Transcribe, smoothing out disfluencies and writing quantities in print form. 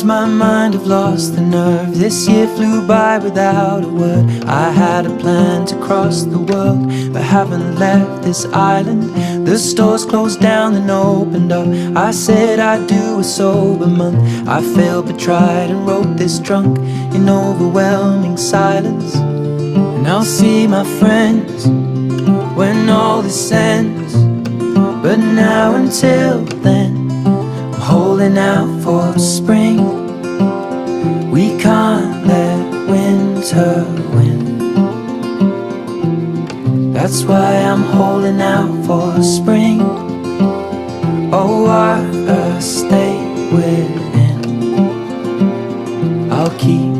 lose my mind, I've lost the nerve. This year flew by without a word. I had a plan to cross the world, but haven't left this island. The stores closed down and opened up. I said I'd do a sober month. I failed but tried and wrote this drunk in overwhelming silence. And I'll see my friends when all this ends, but now until then I'm holding out for spring. We can't let winter win. That's why I'm holding out for spring. Oh, water, stay within. I'll keep